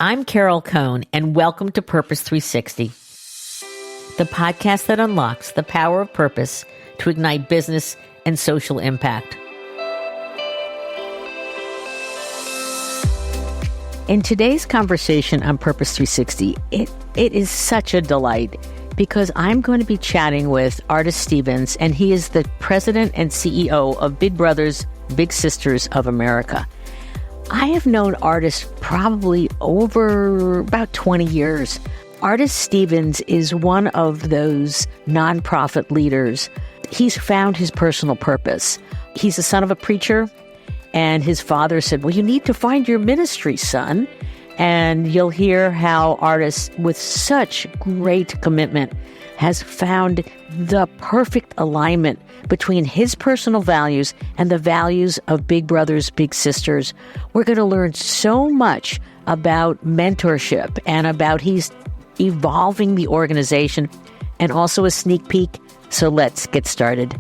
I'm Carol Cohn, and welcome to Purpose 360, the podcast that unlocks the power of purpose to ignite business and social impact. In today's conversation on Purpose 360, it is such a delight because I'm going to be chatting with Artis Stevens, and he is the president and CEO of Big Brothers, Big Sisters of America. I have known Artis probably over about 20 years. Artis Stevens is one of those nonprofit leaders. He's found his personal purpose. He's the son of a preacher, and his father said, well, you need to find your ministry, son. And you'll hear how Artis, with such great commitment, has found the perfect alignment between his personal values and the values of Big Brothers, Big Sisters. We're going to learn so much about mentorship and about he's evolving the organization, and also a sneak peek. So let's get started.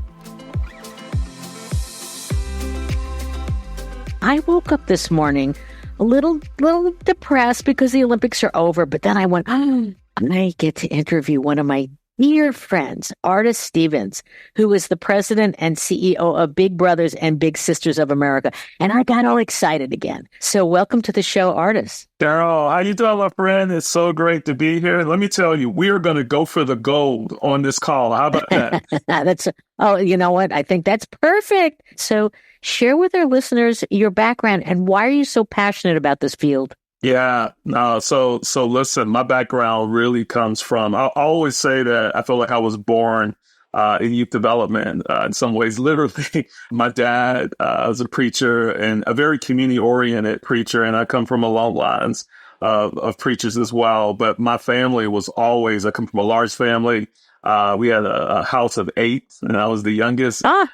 I woke up this morning a little depressed because the Olympics are over, but then I went, I get to interview one of my dear friends, Artis Stevens, who is the president and CEO of Big Brothers and Big Sisters of America. And I got all excited again. So welcome to the show, Artis. Daryl, how you doing, my friend? It's so great to be here. Let me tell you, we are going to go for the gold on this call. How about that? You know what? I think that's perfect. So share with our listeners your background and why are you so passionate about this field? Yeah, no. So listen, my background really comes from, I always say that I feel like I was born in youth development. In some ways, literally, my dad was a preacher and a very community-oriented preacher, and I come from a long lines of preachers as well. But my family was always, I come from a large family. We had a house of 8, and I was the youngest. The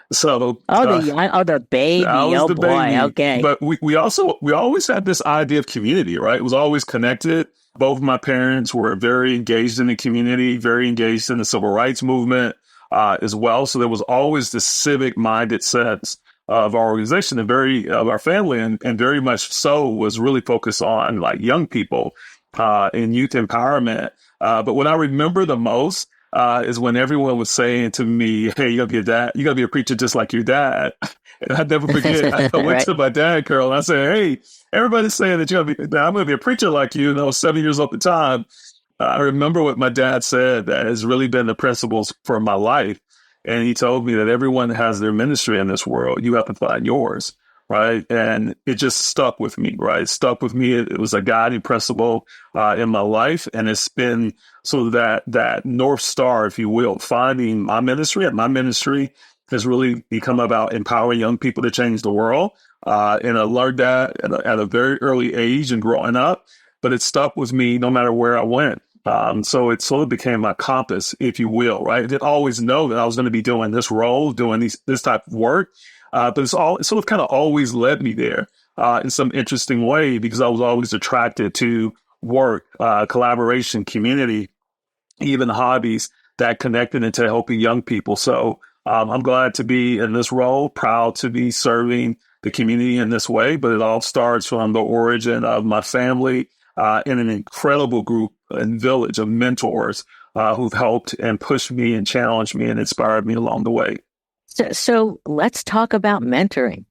baby. I was the boy. baby. Okay. But we always had this idea of community, right? It was always connected. Both of my parents were very engaged in the community, very engaged in the civil rights movement as well. So there was always this civic-minded sense of our organization and of our family, and very much so was really focused on like young people and youth empowerment. But what I remember the most is when everyone was saying to me, hey, you gotta be a preacher just like your dad. And I'd never forget, I went Right. to my dad, Carol, and I said, hey, everybody's saying that I'm gonna be a preacher like you. And I was 7 years old at the time. I remember what my dad said that has really been the principles for my life. And he told me that everyone has their ministry in this world. You have to find yours. Right. And it just stuck with me. Right. It stuck with me. It was a guiding principle in my life. And it's been sort of that North Star, if you will, finding my ministry. And my ministry has really become about empowering young people to change the world. And I learned that at a very early age and growing up. But it stuck with me no matter where I went. So it sort of became my compass, if you will. Right. I didn't always know that I was going to be doing this role, doing this type of work. But it sort of kind of always led me there in some interesting way, because I was always attracted to work, collaboration, community, even hobbies that connected into helping young people. So I'm glad to be in this role, proud to be serving the community in this way. But it all starts from the origin of my family in an incredible group and village of mentors who've helped and pushed me and challenged me and inspired me along the way. So let's talk about mentoring,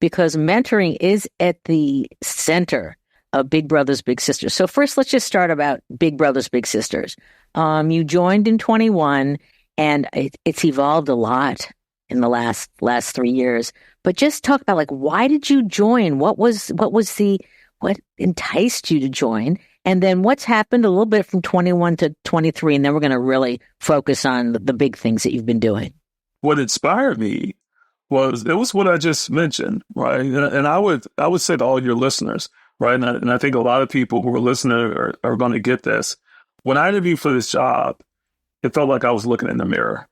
because mentoring is at the center of Big Brothers, Big Sisters. So first, let's just start about Big Brothers, Big Sisters. You joined in 21, and it's evolved a lot in the last 3 years. But just talk about why did you join? What enticed you to join? And then what's happened a little bit from 21 to 23, and then we're going to really focus on the big things that you've been doing. What inspired me was what I just mentioned, right? And I would say to all your listeners, right? And I think a lot of people who are listening are going to get this. When I interviewed for this job, it felt like I was looking in the mirror.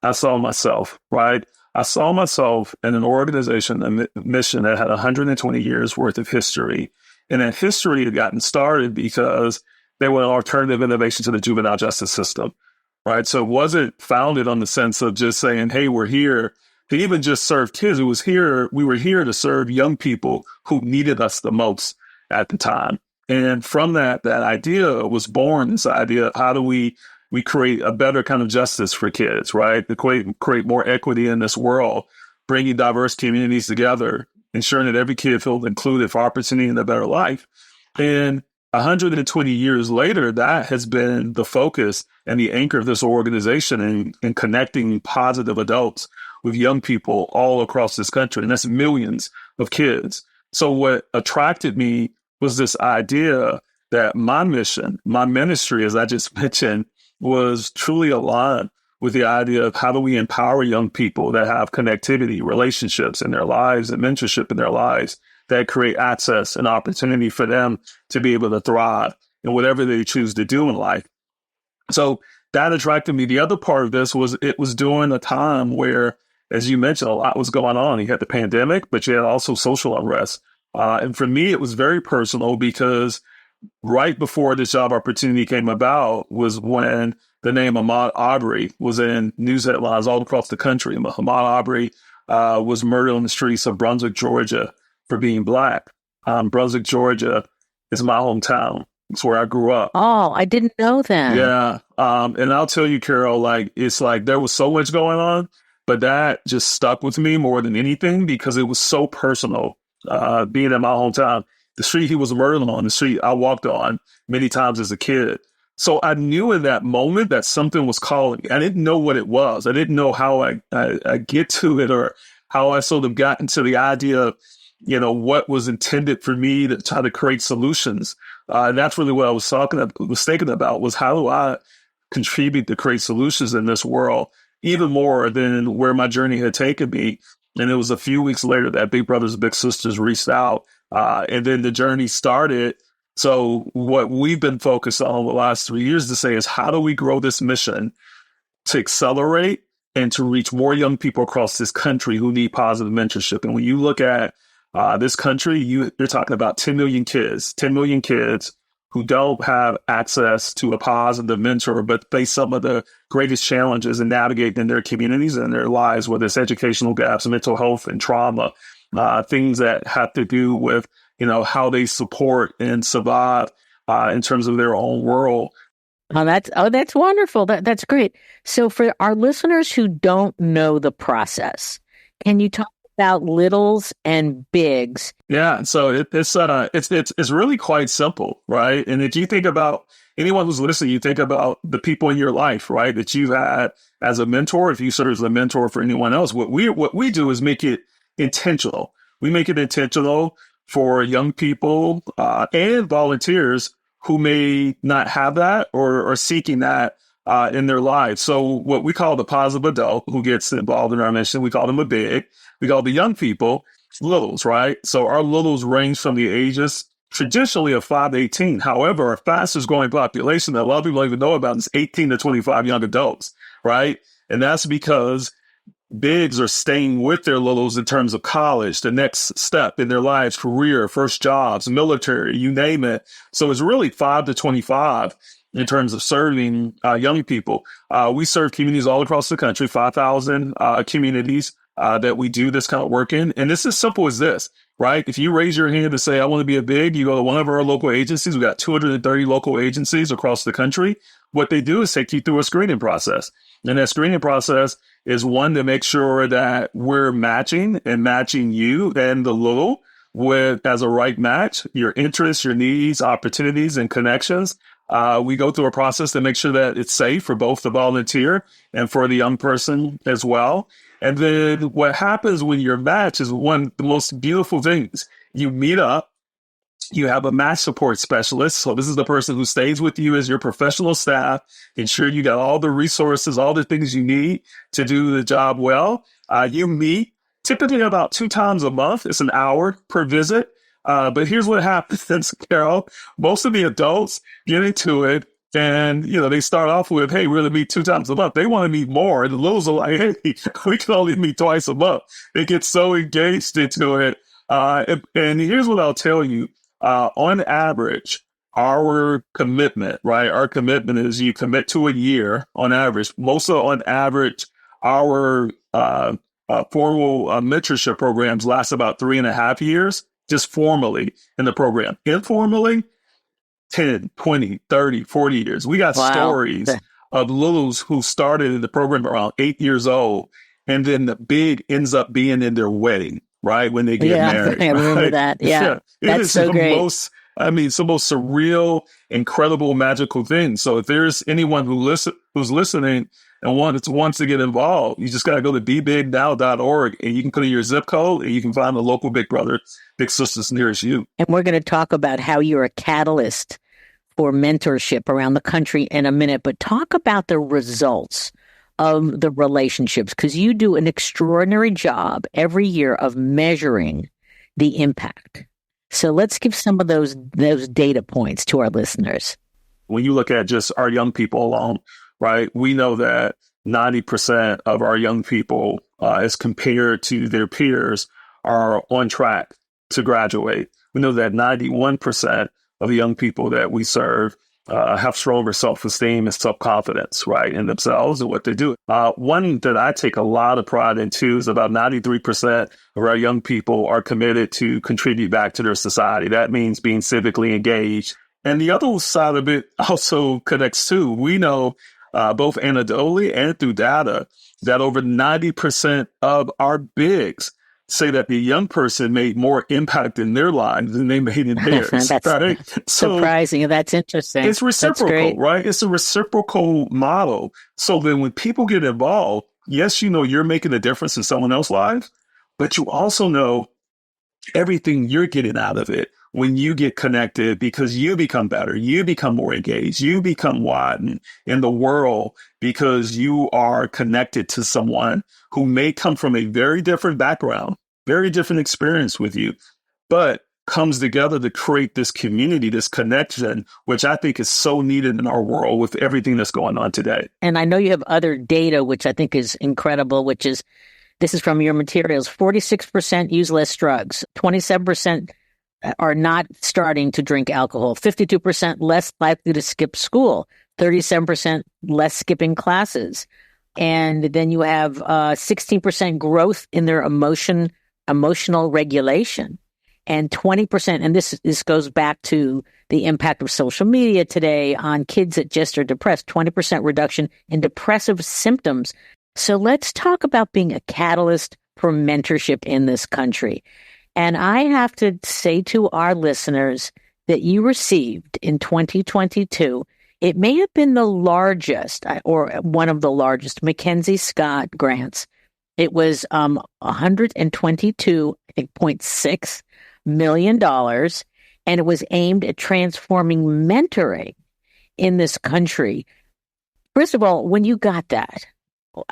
I saw myself, right? I saw myself in an organization, a mission that had 120 years worth of history. And that history had gotten started because they were an alternative innovation to the juvenile justice system. Right. So it wasn't founded on the sense of just saying, hey, we're here to even just serve kids. We were here to serve young people who needed us the most at the time. And from that idea was born this idea of how do we create a better kind of justice for kids, right? To create more equity in this world, bringing diverse communities together, ensuring that every kid feels included for opportunity and a better life. And 120 years later, that has been the focus and the anchor of this organization in connecting positive adults with young people all across this country. And that's millions of kids. So what attracted me was this idea that my mission, my ministry, as I just mentioned, was truly aligned with the idea of how do we empower young people that have connectivity, relationships in their lives, and mentorship in their lives that create access and opportunity for them to be able to thrive in whatever they choose to do in life. So that attracted me. The other part of this was it was during a time where, as you mentioned, a lot was going on. You had the pandemic, but you had also social unrest. And for me, it was very personal because right before this job opportunity came about was when the name Ahmaud Arbery was in news headlines all across the country. Ahmaud Arbery was murdered on the streets of Brunswick, Georgia, for being Black. Brunswick, Georgia is my hometown. It's where I grew up. Oh, I didn't know that. Yeah. And I'll tell you, Carol, it's like there was so much going on, but that just stuck with me more than anything because it was so personal, being in my hometown. The street he was murdered on, the street I walked on many times as a kid. So I knew in that moment that something was calling me. I didn't know what it was. I didn't know how I get to it or how I sort of got into the idea of, what was intended for me to try to create solutions. And that's really what I was thinking about was how do I contribute to create solutions in this world, even more than where my journey had taken me. And it was a few weeks later that Big Brothers Big Sisters reached out. And then the journey started. So what we've been focused on the last 3 years to say is how do we grow this mission to accelerate and to reach more young people across this country who need positive mentorship. And when you look at this country, you're talking about 10 million kids who don't have access to a positive mentor, but face some of the greatest challenges in navigating in their communities and their lives, whether it's educational gaps, mental health and trauma, things that have to do with, how they support and survive in terms of their own world. That's wonderful. That's great. So for our listeners who don't know the process, can you talk about littles and bigs? Yeah, so it's really quite simple, right? And if you think about anyone who's listening, you think about the people in your life, right, that you've had as a mentor. If you serve as a mentor for anyone else, what we do is make it intentional. We make it intentional for young people and volunteers who may not have that or are seeking that in their lives. So what we call the positive adult who gets involved in our mission, we call them a big. We call the young people littles, right? So our littles range from the ages traditionally of 5 to 18. However, our fastest growing population that a lot of people don't even know about is 18 to 25 young adults, right? And that's because bigs are staying with their littles in terms of college, the next step in their lives, career, first jobs, military, you name it. So it's really 5 to 25 in terms of serving young people. We serve communities all across the country, 5,000 communities that we do this kind of work in. And it's as simple as this, right? If you raise your hand to say, I want to be a big, you go to one of our local agencies. We got 230 local agencies across the country. What they do is take you through a screening process. And that screening process is one to make sure that we're matching you and the little with as a right match, your interests, your needs, opportunities, and connections. We go through a process to make sure that it's safe for both the volunteer and for the young person as well. And then what happens when you're matched is one of the most beautiful things. You meet up. You have a match support specialist. So this is the person who stays with you as your professional staff, ensure you got all the resources, all the things you need to do the job well. You meet typically about 2 times a month. It's an hour per visit. But here's what happens, Carol. Most of the adults get into it and, they start off with, hey, we're going to meet 2 times a month. They want to meet more. And the littles are like, hey, we can only meet twice a month. They get so engaged into it. And here's what I'll tell you. On average, our commitment, right? Our commitment is you commit to a year on average. On average, our formal mentorship programs last about 3.5 years, just formally in the program. Informally, 10, 20, 30, 40 years. We got Wow. stories of littles who started in the program around 8 years old, and then the big ends up being in their wedding, right? When they get Yeah, married, I remember right? that. Yeah, It that's is so the great. most, I mean, it's the most surreal, incredible, magical thing. So if there's anyone who's listening and wants to get involved, you just got to go to bebignow.org, and you can put in your zip code, and you can find a local big brother, big sisters nearest you. And we're going to talk about how you're a catalyst for mentorship around the country in a minute, but talk about the results of the relationships, because you do an extraordinary job every year of measuring the impact. So let's give some of those data points to our listeners. When you look at just our young people alone, right, we know that 90% of our young people, as compared to their peers, are on track to graduate. We know that 91% of the young people that we serve have stronger self-esteem and self-confidence, right, in themselves and what they do. One that I take a lot of pride in, too, is about 93% of our young people are committed to contribute back to their society. That means being civically engaged. And the other side of it also connects, too. We know both anecdotally and through data that over 90% of our bigs say that the young person made more impact in their lives than they made in theirs. That's right? surprising. That's interesting. It's reciprocal, right? It's a reciprocal model. So then when people get involved, yes, you know, you're making a difference in someone else's life, but you also know everything you're getting out of it when you get connected, because you become better, you become more engaged, you become widened in the world because you are connected to someone who may come from a very different background, very different experience with you, but comes together to create this community, this connection, which I think is so needed in our world with everything that's going on today. And I know you have other data, which I think is incredible, which is, this is from your materials, 46% use less drugs, 27% are not starting to drink alcohol, 52% less likely to skip school, 37% less skipping classes. And then you have 16% growth in their emotional regulation, and 20%, and this goes back to the impact of social media today on kids that just are depressed, 20% reduction in depressive symptoms. So let's talk about being a catalyst for mentorship in this country. And I have to say to our listeners that you received in 2022, it may have been the largest or one of the largest Mackenzie Scott grants. It was $122.6 million, and it was aimed at transforming mentoring in this country. First of all, when you got that,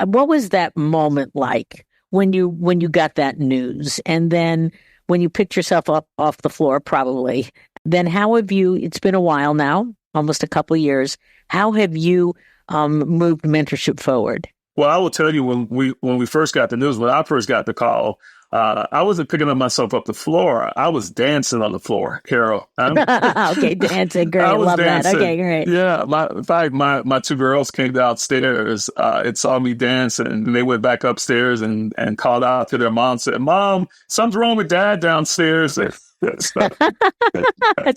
what was that moment like when you got that news? And then when you picked yourself up off the floor, probably, then how have you, it's been a while now, almost a couple of years, how have you moved mentorship forward? Well, I will tell you, when we first got the news, when I first got the call, I wasn't picking up myself up the floor. I was dancing on the floor, Carol. Okay, dancing, great. I love dancing. That. Okay, great. Yeah, in fact, my two girls came downstairs and saw me dancing, and they went back upstairs and called out to their mom and said, "Mom, something's wrong with Dad downstairs." That's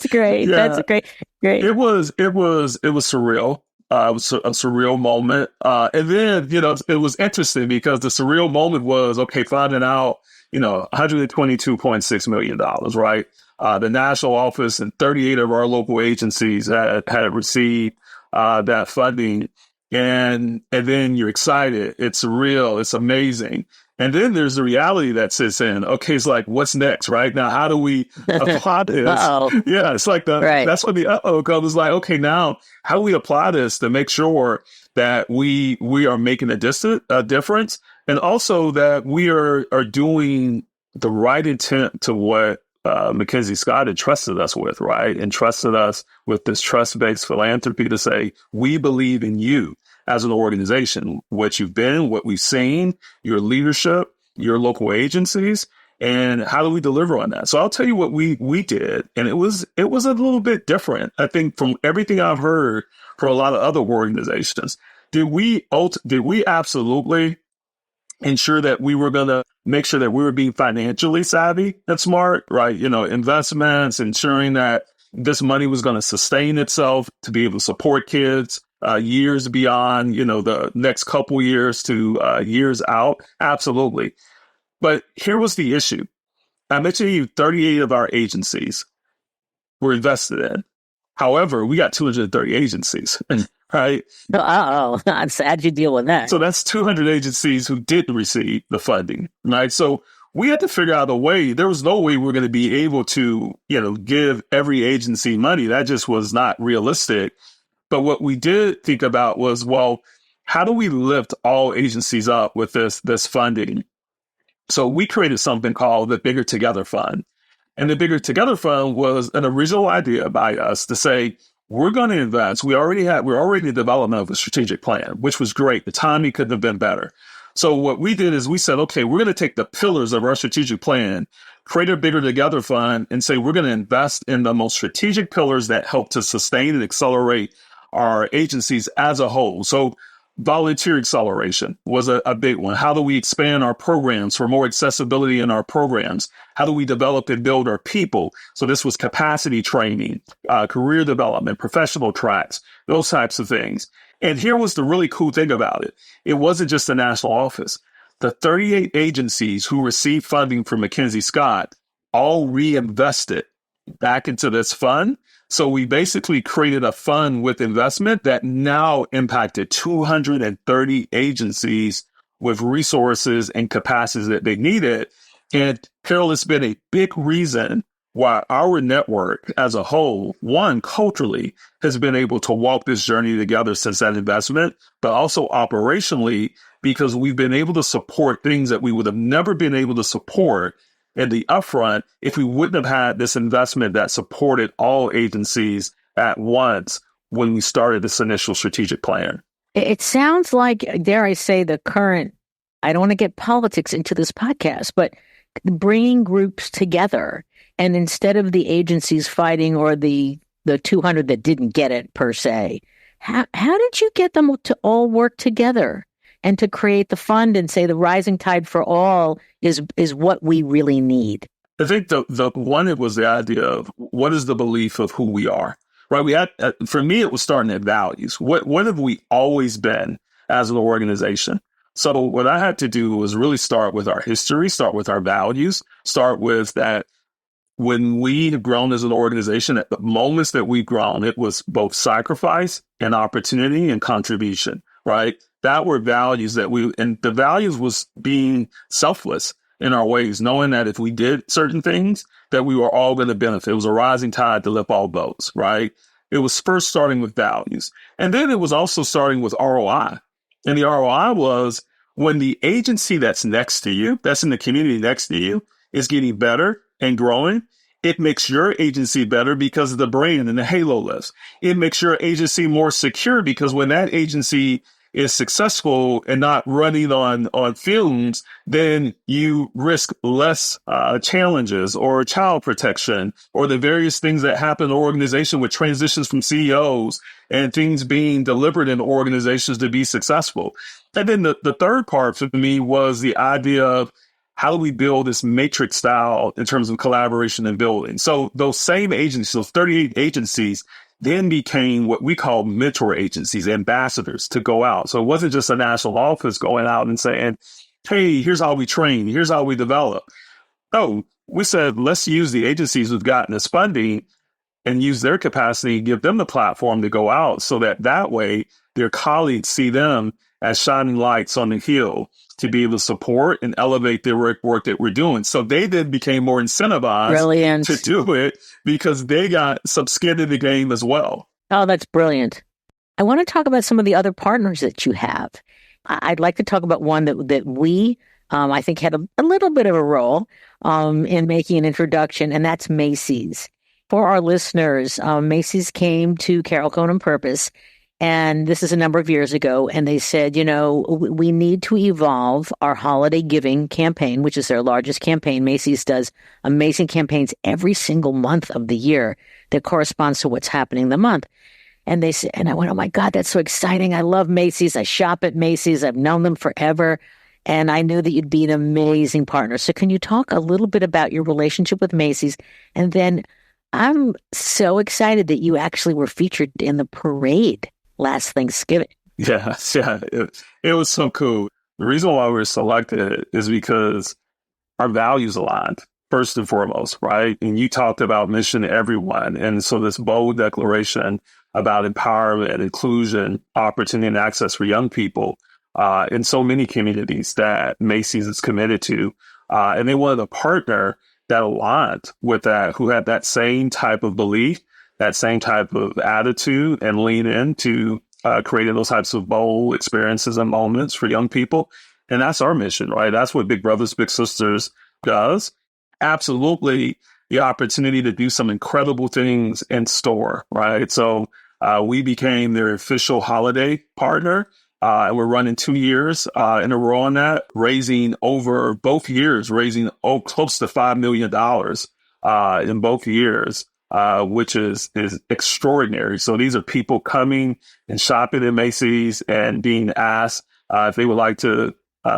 great. Yeah. That's great. It was surreal. It was a surreal moment. And then, you know, it was interesting because the surreal moment was, okay, finding out, you know, $122.6 million, right? The national office and 38 of our local agencies had received that funding. And then you're excited. It's surreal. It's amazing. And then there's the reality that sits in. Okay, it's like, what's next, right? Now, how do we apply this? Yeah, it's like that's when the comes. It's like, okay, now how do we apply this to make sure that we are making a difference, and also that we are doing the right intent to what Mackenzie Scott entrusted us with, right? Entrusted us with this trust-based philanthropy to say, we believe in you as an organization, what you've been, what we've seen, your leadership, your local agencies, and how do we deliver on that? So I'll tell you what we did, and it was a little bit different, I think, from everything I've heard from a lot of other organizations. Did we absolutely ensure that we were going to make sure that we were being financially savvy and smart, right? You know, investments, ensuring that, this money was going to sustain itself to be able to support kids years beyond, the next couple years to years out. Absolutely. But here was the issue. I mentioned you 38 of our agencies were invested in. However, we got 230 agencies, right? How'd you deal with that? So that's 200 agencies who didn't receive the funding, right? So we had to figure out a way. There was no way we were going to be able to, give every agency money. That just was not realistic. But what we did think about was, well, how do we lift all agencies up with this funding? So we created something called the Bigger Together Fund. And the Bigger Together Fund was an original idea by us to say, we're going to invest. We're already in the development of a strategic plan, which was great. The timing couldn't have been better. So what we did is we said, okay, we're going to take the pillars of our strategic plan, create a Bigger Together Fund, and say we're going to invest in the most strategic pillars that help to sustain and accelerate our agencies as a whole. So volunteer acceleration was a big one. How do we expand our programs for more accessibility in our programs? How do we develop and build our people? So this was capacity training, career development, professional tracks, those types of things. And here was the really cool thing about it. It wasn't just the national office. The 38 agencies who received funding from McKinsey Scott all reinvested back into this fund. So we basically created a fund with investment that now impacted 230 agencies with resources and capacities that they needed. And Carol, it's been a big reason why our network as a whole, one, culturally, has been able to walk this journey together since that investment, but also operationally, because we've been able to support things that we would have never been able to support in the upfront if we wouldn't have had this investment that supported all agencies at once when we started this initial strategic plan. It sounds like, dare I say, the current, I don't want to get politics into this podcast, but bringing groups together, and instead of the agencies fighting or the 200 that didn't get it per se, how did you get them to all work together and to create the fund and say the rising tide for all is what we really need? I think the one, it was the idea of what is the belief of who we are, right? We had, for me, it was starting at values. What have we always been as an organization? So what I had to do was really start with our history, start with our values, start with that. When we have grown as an organization, at the moments that we've grown, it was both sacrifice and opportunity and contribution, right? That were values and the values was being selfless in our ways, knowing that if we did certain things, that we were all going to benefit. It was a rising tide to lift all boats, right? It was first starting with values. And then it was also starting with ROI. And the ROI was when the agency that's next to you, that's in the community next to you, is getting better and growing, it makes your agency better because of the brand and the halo lifts. It makes your agency more secure because when that agency is successful and not running on fumes, then you risk less challenges or child protection or the various things that happen in the organization with transitions from CEOs and things being delivered in organizations to be successful. And then the third part for me was the idea of how do we build this matrix style in terms of collaboration and building? So those same agencies, those 38 agencies, then became what we call mentor agencies, ambassadors to go out. So it wasn't just a national office going out and saying, hey, here's how we train, here's how we develop. No, we said, let's use the agencies who've gotten this funding and use their capacity, give them the platform to go out so that way their colleagues see them as shining lights on the hill to be able to support and elevate the work that we're doing. So they then became more incentivized to do it because they got some skin in the game as well. Oh, that's brilliant. I want to talk about some of the other partners that you have. I'd like to talk about one that we, I think, had a little bit of a role in making an introduction, and that's Macy's. For our listeners, Macy's came to Carol Cohn on Purpose, and this is a number of years ago, and they said, we need to evolve our holiday giving campaign, which is their largest campaign. Macy's does amazing campaigns every single month of the year that corresponds to what's happening the month. And they said, and I went, oh my God, that's so exciting. I love Macy's. I shop at Macy's. I've known them forever. And I knew that you'd be an amazing partner. So can you talk a little bit about your relationship with Macy's? And then I'm so excited that you actually were featured in the parade last Thanksgiving. Yeah, yeah, it was so cool. The reason why we were selected is because our values aligned, first and foremost, right? And you talked about mission to everyone. And so this bold declaration about empowerment, inclusion, opportunity, and access for young people in so many communities that Macy's is committed to. And they wanted a partner that aligned with that, who had that same type of belief, that same type of attitude, and lean into creating those types of bold experiences and moments for young people. And that's our mission, right? That's what Big Brothers Big Sisters does. Absolutely the opportunity to do some incredible things in store, right? So we became their official holiday partner. And we're running 2 years in a row on that, raising over both years, raising close to $5 million in both years, which is extraordinary. So these are people coming and shopping at Macy's and being asked if they would like to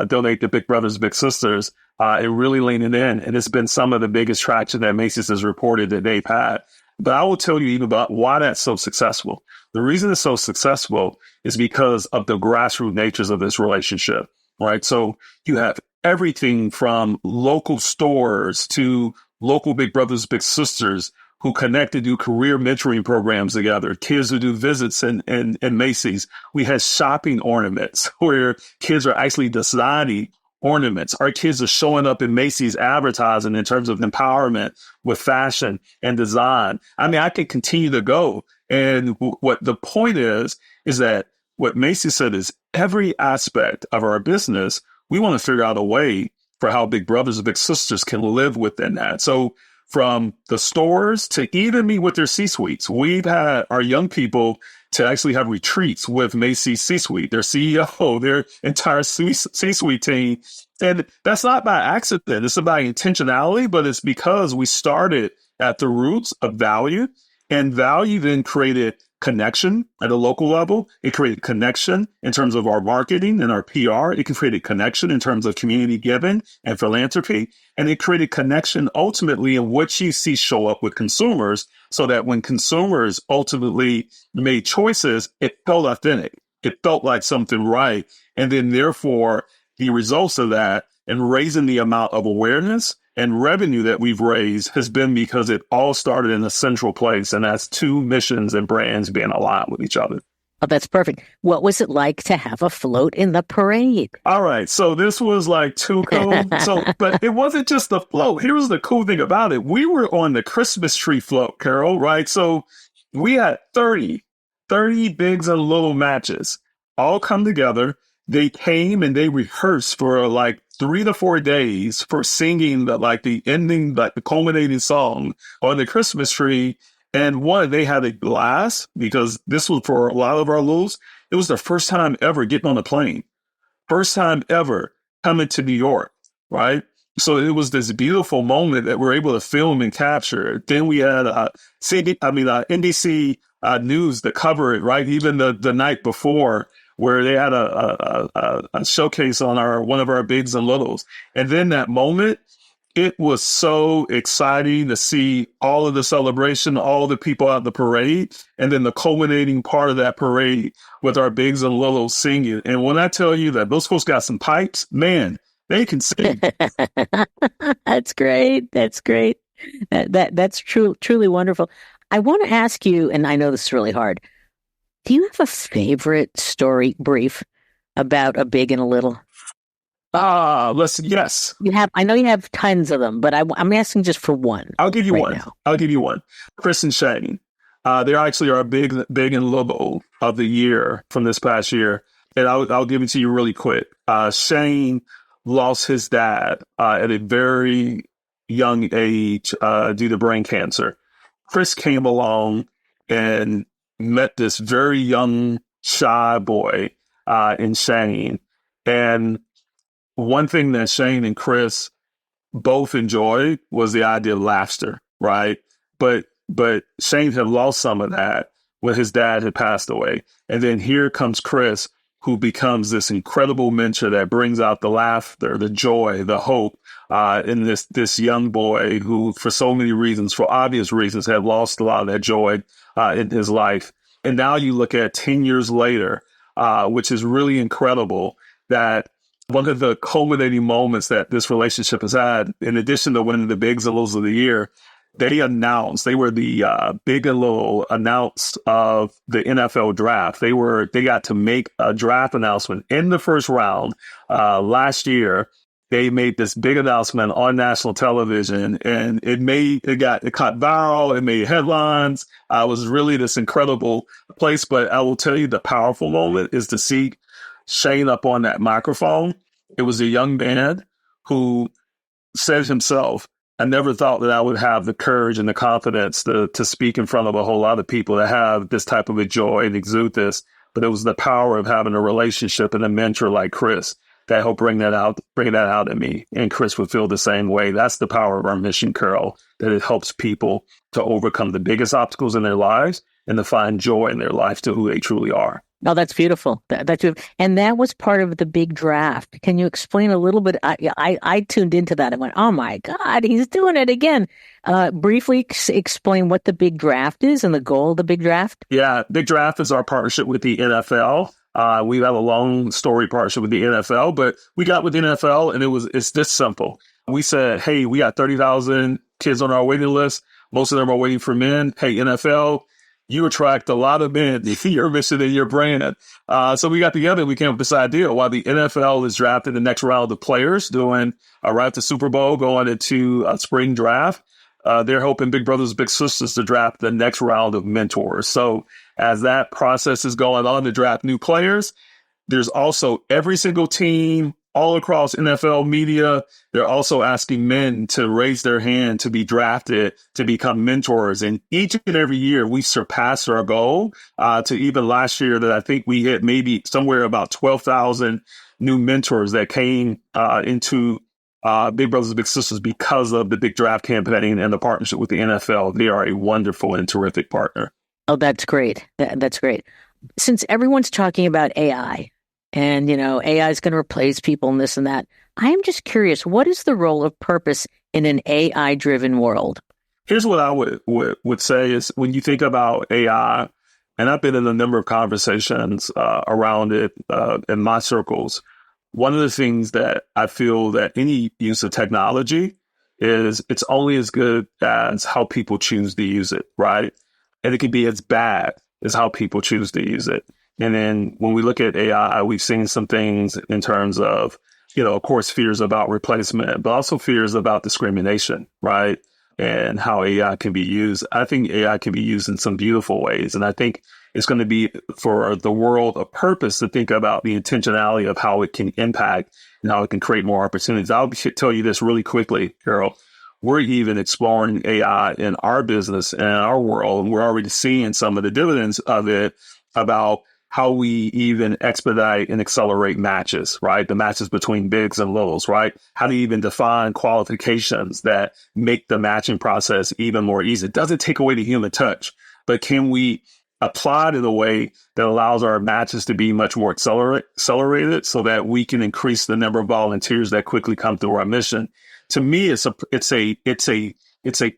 donate to Big Brothers Big Sisters, and really leaning in. And it's been some of the biggest traction that Macy's has reported that they've had. But I will tell you even about why that's so successful. The reason it's so successful is because of the grassroots natures of this relationship, right? So you have everything from local stores to local Big Brothers Big Sisters who connect to do career mentoring programs together, kids who do visits in Macy's. We had shopping ornaments where kids are actually designing ornaments. Our kids are showing up in Macy's advertising in terms of empowerment with fashion and design. I mean, I could continue to go. And what the point is that what Macy said is every aspect of our business, we want to figure out a way for how Big Brothers and Big Sisters can live within that. So from the stores to even meet with their C-suites, we've had our young people to actually have retreats with Macy's C-suite, their CEO, their entire C-suite team. And that's not by accident. It's about intentionality, but it's because we started at the roots of value, and value then created connection at a local level. It created connection in terms of our marketing and our PR. It created connection in terms of community giving and philanthropy. And it created connection ultimately in what you see show up with consumers, so that when consumers ultimately made choices, it felt authentic. It felt like something right. And then therefore, the results of that and raising the amount of awareness and revenue that we've raised has been because it all started in a central place. And that's two missions and brands being aligned with each other. Oh, that's perfect. What was it like to have a float in the parade? All right. So this was like too cool. But it wasn't just the float. Here was the cool thing about it. We were on the Christmas tree float, Carol, right? So we had 30 bigs and little matches all come together. They came and they rehearsed for like 3 to 4 days for singing the ending, like the culminating song on the Christmas tree. And they had a blast because this was for a lot of our Lulus. It was their first time ever getting on a plane, first time ever coming to New York, right? So it was this beautiful moment that we're able to film and capture. Then we had NBC News to cover it, right? Even the night before, where they had a showcase on one of our bigs and littles. And then that moment, it was so exciting to see all of the celebration, all the people out the parade, and then the culminating part of that parade with our bigs and littles singing. And when I tell you that those folks got some pipes, man, they can sing. That's great. That's great. That's truly wonderful. I want to ask you, and I know this is really hard, do you have a favorite story brief about a big and a little? Listen, yes. You have. I know you have tons of them, but I'm asking just for one. I'll give you right one. Now. I'll give you one. Chris and Shane. They're actually our big and little of the year from this past year. And I'll give it to you really quick. Shane lost his dad at a very young age due to brain cancer. Chris came along and met this very young, shy boy in Shane. And one thing that Shane and Chris both enjoyed was the idea of laughter, right? But Shane had lost some of that when his dad had passed away. And then here comes Chris, who becomes this incredible mentor that brings out the laughter, the joy, the hope in this young boy who, for so many reasons, for obvious reasons, had lost a lot of that joy in his life. And now you look at 10 years later, which is really incredible, that one of the culminating moments that this relationship has had, in addition to winning the Bigs and Littles of the Year, they were the Big and Little announced of the NFL draft. They got to make a draft announcement in the first round last year. They made this big announcement on national television, and it caught viral. It made headlines. It was really this incredible place. But I will tell you, the powerful moment is to see Shane up on that microphone. It was a young man who said himself, I never thought that I would have the courage and the confidence to speak in front of a whole lot of people, to have this type of a joy and exude this. But it was the power of having a relationship and a mentor like Chris that helped bring that out in me. And Chris would feel the same way. That's the power of our mission, Carol, that it helps people to overcome the biggest obstacles in their lives and to find joy in their life to who they truly are. Oh, that's beautiful. And that was part of the big draft. Can you explain a little bit? I tuned into that and went, oh my God, he's doing it again. Briefly explain what the big draft is and the goal of the big draft. Yeah, big draft is our partnership with the NFL. We have a long story partnership with the NFL, but we got with the NFL and it's this simple. We said, hey, we got 30,000 kids on our waiting list. Most of them are waiting for men. Hey, NFL, you attract a lot of men to your mission and your brand. So we got together and we came up with this idea. While the NFL is drafting the next round of players, doing right at the Super Bowl, going into a spring draft, they're hoping Big Brothers, Big Sisters to draft the next round of mentors. So as that process is going on to draft new players, there's also every single team all across NFL media. They're also asking men to raise their hand to be drafted, to become mentors. And each and every year we surpassed our goal to even last year that I think we hit maybe somewhere about 12,000 new mentors that came into Big Brothers and Big Sisters because of the big draft campaign and the partnership with the NFL. They are a wonderful and terrific partner. Oh, that's great. That's great. Since everyone's talking about AI and, AI is going to replace people and this and that, I am just curious, what is the role of purpose in an AI-driven world? Here's what I would say is when you think about AI, and I've been in a number of conversations around it in my circles, one of the things that I feel that any use of technology is it's only as good as how people choose to use it, right? And it can be as bad as how people choose to use it. And then when we look at AI, we've seen some things in terms of, of course, fears about replacement, but also fears about discrimination, right? And how AI can be used. I think AI can be used in some beautiful ways. And I think it's going to be for the world of purpose to think about the intentionality of how it can impact and how it can create more opportunities. I'll tell you this really quickly, Carol. We're even exploring AI in our business and in our world, and we're already seeing some of the dividends of it about how we even expedite and accelerate matches, right? The matches between bigs and littles, right? How to even define qualifications that make the matching process even more easy. It doesn't take away the human touch, but can we apply it in a way that allows our matches to be much more accelerated so that we can increase the number of volunteers that quickly come through our mission? To me, it's a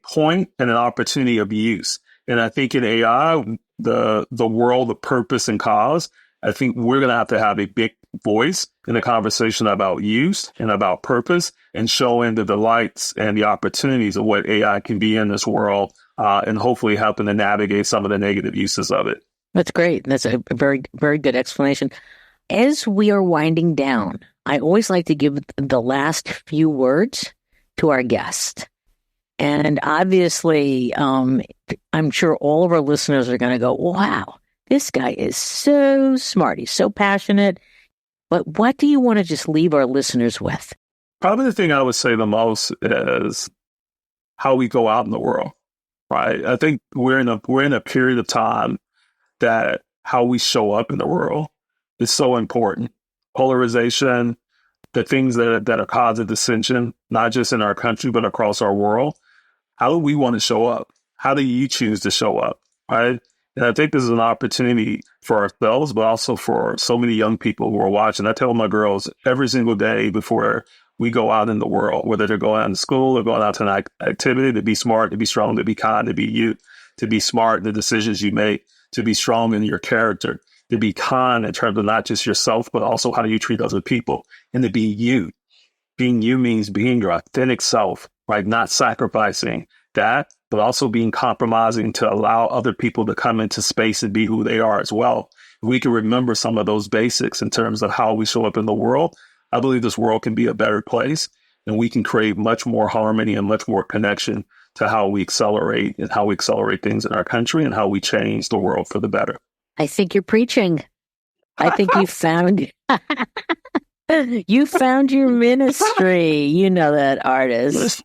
point and an opportunity of use. And I think in AI, the world of purpose and cause, I think we're going to have a big voice in the conversation about use and about purpose and showing the delights and the opportunities of what AI can be in this world and hopefully helping to navigate some of the negative uses of it. That's great. That's a very, very good explanation. As we are winding down, I always like to give the last few words to our guest. And obviously, I'm sure all of our listeners are going to go, wow, this guy is so smart. He's so passionate. But what do you want to just leave our listeners with? Probably the thing I would say the most is how we go out in the world, right? I think we're in a period of time that how we show up in the world is so important. Polarization, the things that are causing dissension, not just in our country, but across our world. How do we want to show up? How do you choose to show up, right? And I think this is an opportunity for ourselves, but also for so many young people who are watching. I tell my girls every single day before we go out in the world, whether they're going out to school or going out to an activity, to be smart, to be strong, to be kind, to be you, to be smart in the decisions you make, to be strong in your character, to be kind in terms of not just yourself, but also how do you treat other people, and to be you. Being you means being your authentic self, right? Not sacrificing that, but also being compromising to allow other people to come into space and be who they are as well. If we can remember some of those basics in terms of how we show up in the world, I believe this world can be a better place, and we can create much more harmony and much more connection to how we accelerate and how we accelerate things in our country and how we change the world for the better. I think you're preaching. I think you found you found your ministry. You know that, Artis.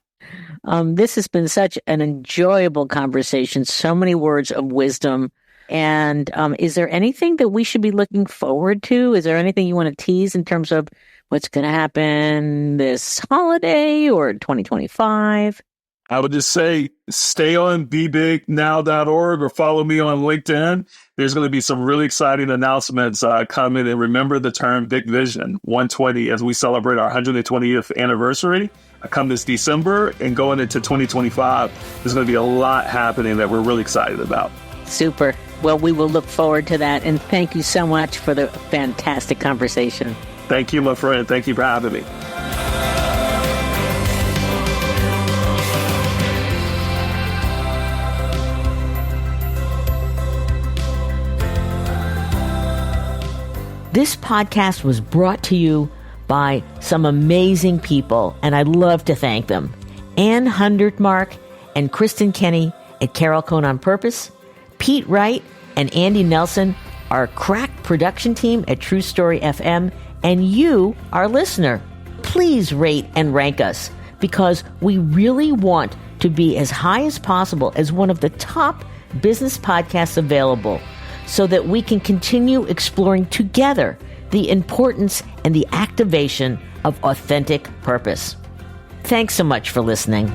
This has been such an enjoyable conversation. So many words of wisdom. And is there anything that we should be looking forward to? Is there anything you want to tease in terms of what's going to happen this holiday or 2025? I would just say stay on BeBigNow.org or follow me on LinkedIn. There's going to be some really exciting announcements coming. And remember the term Big Vision 120 as we celebrate our 120th anniversary. Come this December and going into 2025, there's going to be a lot happening that we're really excited about. Super. Well, we will look forward to that. And thank you so much for the fantastic conversation. Thank you, my friend. Thank you for having me. This podcast was brought to you by some amazing people, and I'd love to thank them. Ann Hundertmark and Kristen Kenny at Carol Cone on Purpose, Pete Wright and Andy Nelson, our crack production team at True Story FM, and you, our listener. Please rate and rank us, because we really want to be as high as possible as one of the top business podcasts available, so that we can continue exploring together the importance and the activation of authentic purpose. Thanks so much for listening.